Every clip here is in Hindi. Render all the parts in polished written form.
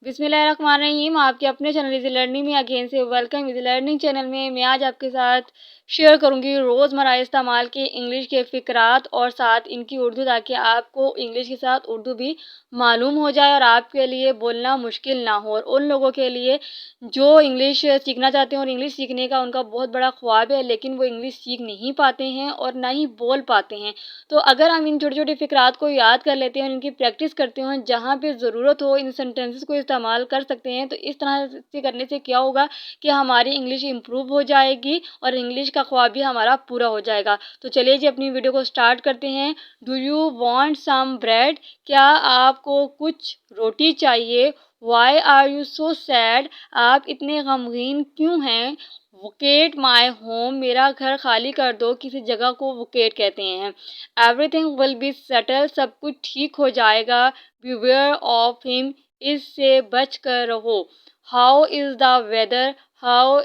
बिस्मिल्लाहिर्रहमानिर्रहीम। आपके अपने चैनल इज़ी लर्निंग में अगेन से वेलकम। इज़ी लर्निंग चैनल में मैं आज आपके साथ शेयर करूंगी रोज़मर्रा इस्तेमाल के इंग्लिश के फ़िक्रात और साथ इनकी उर्दू, ताकि आपको इंग्लिश के साथ उर्दू भी मालूम हो जाए और आपके लिए बोलना मुश्किल ना हो। और उन लोगों के लिए जो इंग्लिश सीखना चाहते हैं और इंग्लिश सीखने का उनका बहुत बड़ा ख्वाब है, लेकिन वो इंग्लिश सीख नहीं पाते हैं और ना ही बोल पाते हैं। तो अगर हम इन छोटे-छोटे फ़िक्रात को याद कर लेते हैं और इनकी प्रैक्टिस करते हैं, जहाँ पे ज़रूरत हो इन सेंटेंसेस को इस्तेमाल कर सकते हैं, तो इस तरह से करने से क्या होगा कि हमारी इंग्लिश इम्प्रूव हो जाएगी और इंग्लिश का ख्वाब भी हमारा पूरा हो जाएगा। तो चलिए जी अपनी वीडियो को स्टार्ट करते हैं। Do you want some bread? क्या आपको कुछ रोटी चाहिए? Why are you so sad? आप इतने गमगीन क्यों हैं? वोकेट माई होम, मेरा घर खाली कर दो। किसी जगह को वोकेट कहते हैं। एवरीथिंग विल बी सेटल, सब कुछ ठीक हो जाएगा। बीवेयर ऑफ हिम, इससे बच कर रहो। How is the weather? How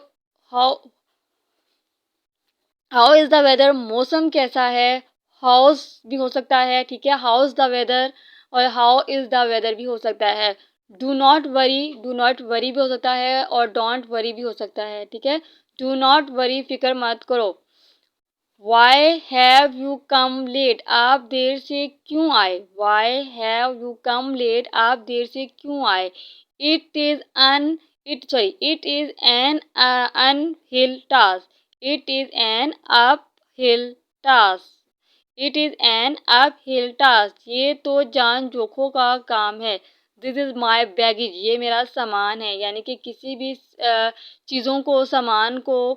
how how is the weather, मौसम कैसा है? हाउस भी हो सकता है, ठीक है, हाउस द वेदर, और हाउ इज़ द वेदर भी हो सकता है। डू नॉट वरी भी हो सकता है और डोंट वरी भी हो सकता है, ठीक है। डू नॉट वरी, फिक्र मत करो। Why have you come late, आप देर से क्यों आए? Why have you come late, आप देर से क्यों आए? It is an it is an uphill task, it is an uphill task, it is an uphill task, ये तो जान जोखों का काम है। दिस इज़ माई बैगेज, ये मेरा सामान है। यानी कि किसी भी चीज़ों को, सामान को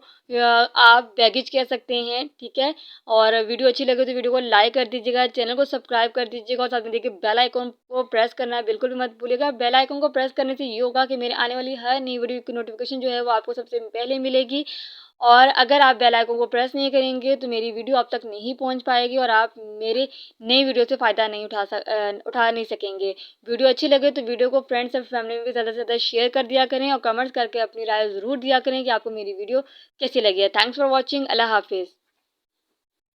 आप बैगेज कह सकते हैं, ठीक है। और वीडियो अच्छी लगे तो वीडियो को लाइक कर दीजिएगा, चैनल को सब्सक्राइब कर दीजिएगा और साथ में देखिए बेल आइकन को प्रेस करना बिल्कुल भी मत भूलिएगा। बेल आइकन को प्रेस करने से ये होगा कि मेरे आने वाली हर नई वीडियो की नोटिफिकेशन जो है वो आपको सबसे पहले मिलेगी। और अगर आप बेल आइकन को प्रेस नहीं करेंगे तो मेरी वीडियो आप तक नहीं पहुंच पाएगी और आप मेरे नई वीडियो से फ़ायदा नहीं उठा नहीं सकेंगे। वीडियो अच्छी लगे तो वीडियो को फ्रेंड्स और फैमिली में भी ज़्यादा से ज़्यादा शेयर कर दिया करें और कमेंट्स करके अपनी राय ज़रूर दिया करें कि आपको मेरी वीडियो कैसी लगी है। Thanks for watching. अल्लाह हाफिज़।